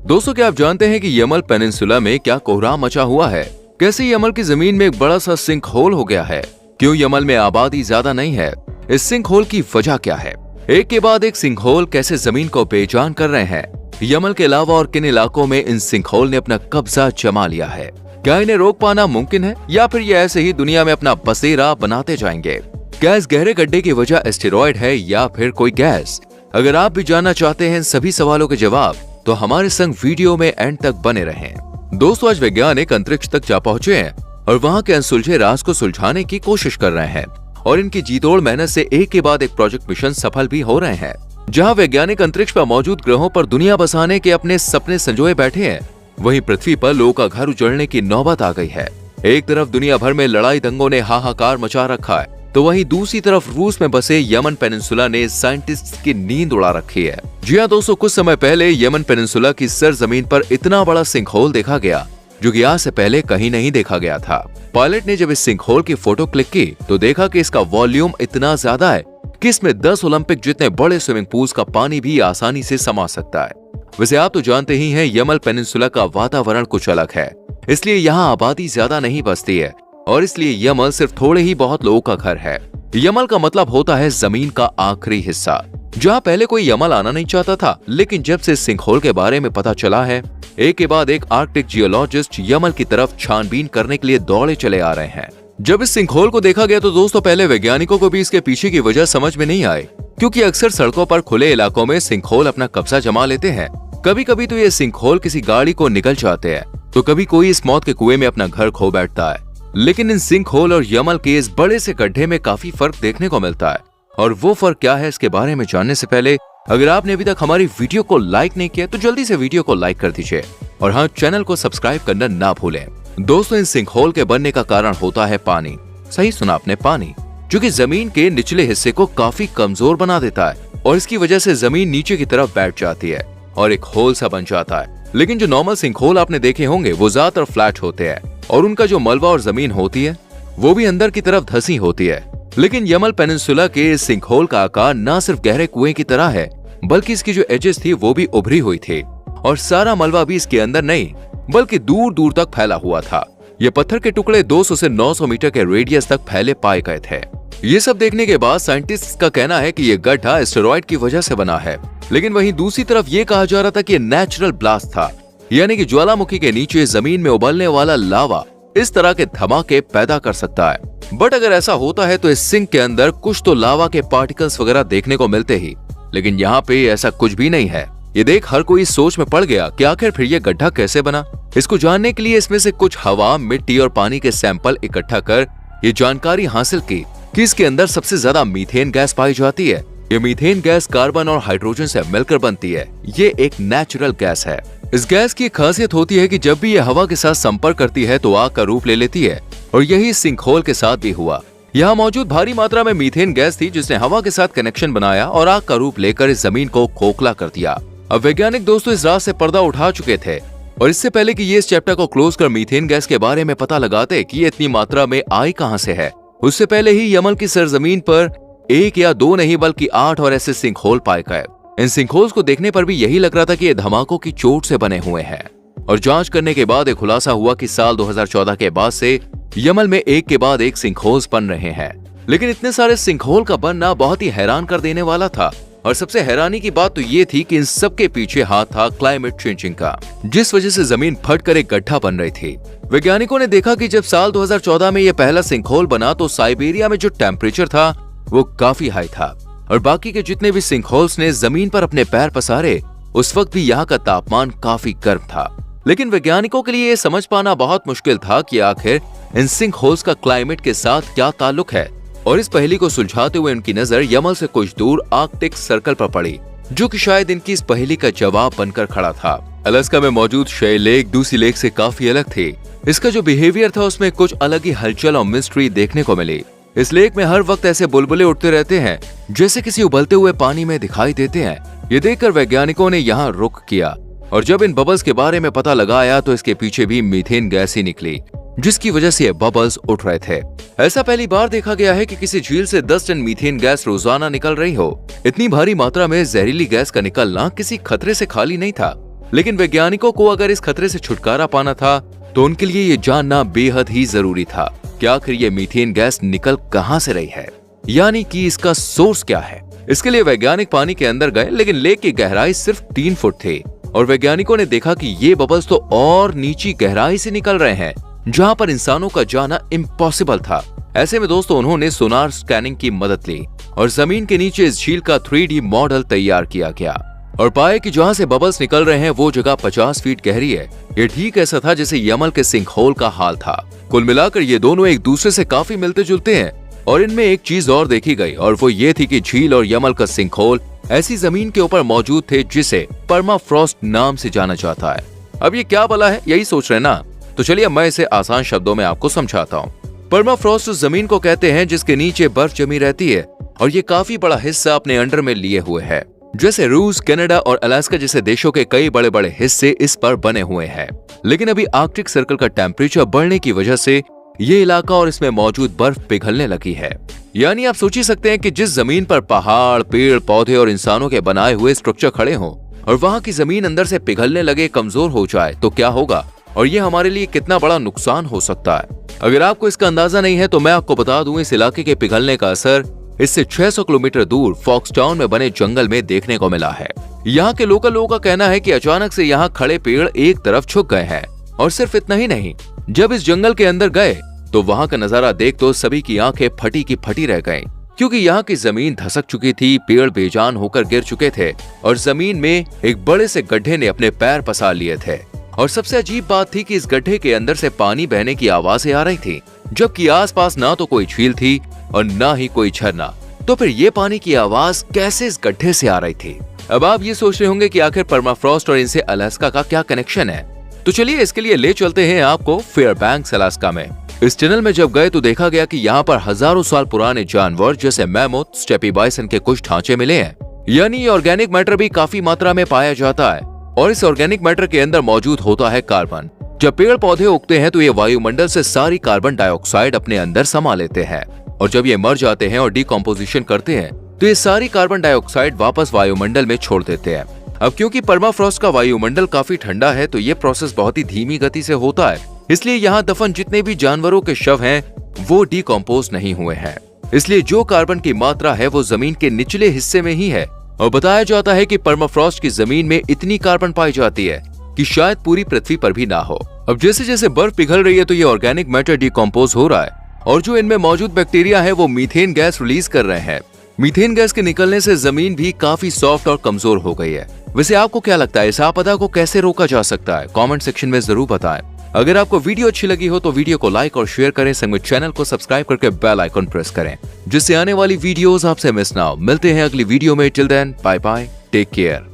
दोस्तों, क्या आप जानते हैं कि यमल पेनिनसुला में क्या कोहराम मचा हुआ है? कैसे यमल की जमीन में एक बड़ा सा सिंक होल हो गया है? क्यों यमल में आबादी ज्यादा नहीं है? इस सिंक होल की वजह क्या है? एक के बाद एक सिंक होल कैसे जमीन को बेजान कर रहे हैं? यमल के अलावा और किन इलाकों में इन सिंक होल ने अपना कब्जा जमा लिया है? क्या इन्हें रोक पाना मुमकिन है या फिर ये ऐसे ही दुनिया में अपना बसेरा बनाते जाएंगे? क्या इस गहरे गड्ढे की वजह एस्टेरॉयड है या फिर कोई गैस? अगर आप भी जानना चाहते हैं सभी सवालों के जवाब, तो हमारे संग वीडियो में एंड तक बने रहें। दोस्तों, आज वैज्ञानिक अंतरिक्ष तक जा पहुंचे हैं और वहां के अनसुलझे राज को सुलझाने की कोशिश कर रहे हैं और इनकी जीतोड़ मेहनत से एक के बाद एक प्रोजेक्ट मिशन सफल भी हो रहे हैं। जहां वैज्ञानिक अंतरिक्ष पर मौजूद ग्रहों पर दुनिया बसाने के अपने सपने संजोए बैठे हैं, वहीं पृथ्वी पर लोगों का घर उजड़ने की नौबत आ गई है। एक तरफ दुनिया भर में लड़ाई दंगों ने हाहाकार मचा रखा है, तो वहीं दूसरी तरफ रूस में बसे यमन पेनिनसुला ने साइंटिस्ट की नींद उड़ा रखी है। जी हाँ दोस्तों, कुछ समय पहले यमन पेनिनसुला की सरजमीन पर इतना बड़ा सिंक होल देखा गया जो कि आज से पहले कहीं नहीं देखा गया था। पायलट ने जब इस सिंक होल की फोटो क्लिक की तो देखा कि इसका वॉल्यूम इतना ज्यादा है कि इसमें 10 ओलंपिक जितने बड़े स्विमिंग पूल्स का पानी भी आसानी से समा सकता है। वैसे आप तो जानते ही हैं, यमन पेनिनसुला का वातावरण कुछ अलग है, इसलिए यहाँ आबादी ज्यादा नहीं बसती है और इसलिए यमल सिर्फ थोड़े ही बहुत लोगों का घर है। यमल का मतलब होता है जमीन का आखिरी हिस्सा, जहाँ पहले कोई यमल आना नहीं चाहता था, लेकिन जब से सिंक होल के बारे में पता चला है, एक के बाद एक आर्कटिक जियोलॉजिस्ट यमल की तरफ छानबीन करने के लिए दौड़े चले आ रहे हैं। जब इस सिंक होल को देखा गया तो दोस्तों, पहले वैज्ञानिकों को भी इसके पीछे की वजह समझ में नहीं आई, क्योंकि अक्सर सड़कों पर खुले इलाकों में सिंक होल अपना कब्जा जमा लेते हैं। कभी कभी तो ये सिंक होल किसी गाड़ी को निकल जाते हैं, तो कभी कोई इस मौत के कुएं में अपना घर खो बैठता है। लेकिन इन सिंक होल और यमल के इस बड़े से गड्ढे में काफी फर्क देखने को मिलता है, और वो फर्क क्या है इसके बारे में जानने से पहले अगर आपने अभी तक हमारी वीडियो को लाइक नहीं किया तो जल्दी से वीडियो को लाइक कर दीजिए और हाँ, चैनल को सब्सक्राइब करना ना भूलें। दोस्तों, इन सिंक होल के बनने का कारण होता है पानी। सही सुना आपने, पानी, जो कि जमीन के निचले हिस्से को काफी कमजोर बना देता है और इसकी वजह से जमीन नीचे की तरफ बैठ जाती है और एक होल सा बन जाता है। लेकिन जो नॉर्मल सिंक होल आपने देखे होंगे वो ज्यादातर फ्लैट होते हैं और उनका जो मलबा और जमीन होती है वो भी अंदर की तरफ धसी होती है। लेकिन यमल पेनिनसुला के इस सिंक होल का आकार न सिर्फ गहरे कुएं की तरह है, बल्कि इसकी जो एजेस थी वो भी उभरी हुई थी और सारा मलबा भी इसके अंदर नहीं बल्कि दूर दूर तक फैला हुआ था। ये पत्थर के टुकड़े 200 से 900 मीटर के रेडियस तक फैले पाए गए थे। ये सब देखने के बाद साइंटिस्ट का कहना है कि ये गड्ढा एस्टेरॉयड की वजह से बना है, लेकिन वहीं दूसरी तरफ ये कहा जा रहा था कि ये नेचुरल ब्लास्ट था, यानी कि ज्वालामुखी के नीचे जमीन में उबलने वाला लावा इस तरह के धमाके पैदा कर सकता है। बट अगर ऐसा होता है तो इस सिंक के अंदर कुछ तो लावा के पार्टिकल्स वगैरह देखने को मिलते ही, लेकिन यहाँ पे ऐसा कुछ भी नहीं है। ये देख हर कोई सोच में पड़ गया कि आखिर फिर ये गड्ढा कैसे बना। इसको जानने के लिए इसमें से कुछ हवा, मिट्टी और पानी के सैंपल इकट्ठा कर ये जानकारी हासिल की कि इसके अंदर सबसे ज्यादा मीथेन गैस पाई जाती है। ये मीथेन गैस कार्बन और हाइड्रोजन से मिलकर बनती है। ये एक नेचुरल गैस है। इस गैस की खासियत होती है कि जब भी ये हवा के साथ संपर्क करती है तो आग का रूप ले लेती है और यही सिंक होल के साथ भी हुआ। यहाँ मौजूद भारी मात्रा में मीथेन गैस थी जिसने हवा के साथ कनेक्शन बनाया और आग का रूप लेकर इस जमीन को खोखला कर दिया। अब वैज्ञानिक दोस्तों इस राज से पर्दा उठा चुके थे और इससे पहले कि ये इस चैप्टर को क्लोज कर मीथेन गैस के बारे में पता लगाते कि ये इतनी मात्रा में आई कहां से है, उससे पहले ही यमन की सरजमीन पर 1 या 2 नहीं बल्कि 8 और ऐसे सिंक होल पाए गए। इन सिंक होल्स को देखने पर भी यही लग रहा था कि ये धमाकों की चोट से बने हुए हैं और जांच करने के बाद एक खुलासा हुआ कि साल 2014 के बाद से यमन में एक के बाद एक सिंक होल्स बन रहे हैं। लेकिन इतने सारे सिंक होल का बनना बहुत ही हैरान कर देने वाला था और सबसे हैरानी की बात तो ये थी कि इन सब के पीछे हाथ था क्लाइमेट चेंजिंग का, जिस वजह से जमीन फटकर एक गड्ढा बन रही थी। वैज्ञानिकों ने देखा कि जब साल 2014 में ये पहला सिंक होल बना तो साइबेरिया में जो टेम्परेचर था वो काफी हाई था और बाकी के जितने भी सिंक होल्स ने जमीन पर अपने पैर पसारे उस वक्त भी यहाँ का तापमान काफी गर्म था। लेकिन वैज्ञानिकों के लिए ये समझ पाना बहुत मुश्किल था कि आखिर इन सिंक होल्स का क्लाइमेट के साथ क्या ताल्लुक है और इस पहेली को सुलझाते हुए उनकी नजर यमल से कुछ दूर आर्कटिक सर्कल पर पड़ी, जो कि शायद इनकी इस पहेली का जवाब बनकर खड़ा था। अलास्का में मौजूद शेल लेक दूसरी लेक से काफी अलग थी। इसका जो बिहेवियर था उसमें कुछ अलग ही हलचल और मिस्ट्री देखने को मिली। इस लेक में हर वक्त ऐसे बुलबुले उठते रहते हैं जैसे किसी उबलते हुए पानी में दिखाई देते हैं। ये देखकर वैज्ञानिकों ने यहाँ रुक किया और जब इन बबल्स के बारे में पता लगाया तो इसके पीछे भी मीथेन गैस ही निकली, जिसकी वजह से ये बबल्स उठ रहे थे। ऐसा पहली बार देखा गया है कि किसी झील से 10 टन मीथेन गैस रोजाना निकल रही हो। इतनी भारी मात्रा में जहरीली गैस का निकलना किसी खतरे से खाली नहीं था। लेकिन वैज्ञानिकों को अगर इस खतरे से छुटकारा पाना था तो उनके लिए ये जानना बेहद ही जरूरी था कि आखिर ये मीथेन गैस निकल कहां से रही है, यानी कि इसका सोर्स क्या है। इसके लिए वैज्ञानिक पानी के अंदर गए, लेकिन लेक की गहराई सिर्फ 3 फुट थी और वैज्ञानिकों ने देखा कि ये बबल्स तो और नीची गहराई से निकल रहे हैं, जहां पर इंसानों का जाना इम्पॉसिबल था। ऐसे में दोस्तों उन्होंने सोनार स्कैनिंग की मदद ली और जमीन के नीचे इस झील का 3D मॉडल तैयार किया गया और पाए कि जहां से बबल्स निकल रहे हैं वो जगह 50 फीट गहरी है। ये ठीक ऐसा था जैसे यमल के सिंक होल का हाल था। कुल मिलाकर ये दोनों एक दूसरे से काफी मिलते जुलते हैं और इनमें एक चीज और देखी गई और वो ये थी कि झील और यमल का सिंक होल ऐसी जमीन के ऊपर मौजूद थे जिसे परमाफ्रॉस्ट नाम से जाना जाता है। अब ये क्या भला है, यही सोच रहे हैं ना? तो चलिए मैं इसे आसान शब्दों में आपको समझाता हूँ। परमाफ्रॉस्ट उस जमीन को कहते हैं जिसके नीचे बर्फ जमी रहती है और ये काफी बड़ा हिस्सा अपने अंडर में लिए हुए है। जैसे रूस, कनाडा और अलास्का जैसे देशों के कई बड़े बड़े हिस्से इस पर बने हुए हैं। लेकिन अभी आर्कटिक सर्कल का टेम्परेचर बढ़ने की वजह से ये इलाका और इसमें मौजूद बर्फ पिघलने लगी है। यानी आप सोच ही सकते हैं कि जिस जमीन पर पहाड़, पेड़ पौधे और इंसानों के बनाए हुए स्ट्रक्चर खड़े हों और वहां की जमीन अंदर से पिघलने लगे, कमजोर हो जाए तो क्या होगा और ये हमारे लिए कितना बड़ा नुकसान हो सकता है। अगर आपको इसका अंदाजा नहीं है तो मैं आपको बता दूं, इस इलाके के पिघलने का असर इससे 600 किलोमीटर दूर फॉक्सटाउन में बने जंगल में देखने को मिला है। यहाँ के लोकल लोगों का कहना है कि अचानक से यहाँ खड़े पेड़ एक तरफ झुक गए हैं और सिर्फ इतना ही नहीं, जब इस जंगल के अंदर गए तो वहाँ का नजारा देख तो सभी की आंखें फटी की फटी रह गईं, क्योंकि यहाँ की जमीन धसक चुकी थी, पेड़ बेजान होकर गिर चुके थे और जमीन में एक बड़े से गड्ढे ने अपने पैर पसार लिए थे। और सबसे अजीब बात थी कि इस गड्ढे के अंदर से पानी बहने की आवाजें आ रही थी, जबकि आसपास ना तो कोई झील थी और ना ही कोई झरना। तो फिर ये पानी की आवाज कैसे इस गड्ढे से आ रही थी? अब आप ये सोच रहे होंगे कि आखिर परमाफ्रॉस्ट और इनसे अलास्का का क्या कनेक्शन है। तो चलिए इसके लिए ले चलते हैं आपको फेयरबैंक्स अलास्का में। इस टनल में जब गए तो देखा गया कि यहाँ पर हजारों साल पुराने जानवर जैसे मैमोथ, स्टेपी बाइसन के कुछ ढांचे मिले हैं। यानी ये ऑर्गेनिक मैटर भी काफी मात्रा में पाया जाता है और इस ऑर्गेनिक मैटर के अंदर मौजूद होता है कार्बन। जब पेड़ पौधे उगते हैं तो ये वायुमंडल से सारी कार्बन डाइऑक्साइड अपने अंदर समा लेते हैं और जब ये मर जाते हैं और डिकम्पोजिशन करते हैं तो ये सारी कार्बन डाइऑक्साइड वापस वायुमंडल में छोड़ देते हैं। अब क्योंकि परमाफ्रॉस्ट का वायुमंडल काफी ठंडा है तो ये प्रोसेस बहुत ही धीमी गति से होता है, इसलिए यहाँ दफन जितने भी जानवरों के शव हैं वो डिकम्पोज नहीं हुए हैं। इसलिए जो कार्बन की मात्रा है वो जमीन के निचले हिस्से में ही है और बताया जाता है कि परमाफ्रॉस्ट की जमीन में इतनी कार्बन पाई जाती है कि शायद पूरी पृथ्वी पर भी ना हो। अब जैसे जैसे बर्फ पिघल रही है तो ये ऑर्गेनिक मैटर डिकम्पोज हो रहा है और जो इनमें मौजूद बैक्टीरिया है वो मीथेन गैस रिलीज कर रहे हैं। मीथेन गैस के निकलने से जमीन भी काफी सॉफ्ट और कमजोर हो गई है। वैसे आपको क्या लगता है, इस आपदा को कैसे रोका जा सकता है? कमेंट सेक्शन में जरूर बताएं। अगर आपको वीडियो अच्छी लगी हो तो वीडियो को लाइक और शेयर करें, संग में चैनल को सब्सक्राइब करके बेल आइकन प्रेस करें जिससे आने वाली वीडियोस आपसे मिस ना हो। मिलते हैं अगली वीडियो में। Till then bye bye, take care.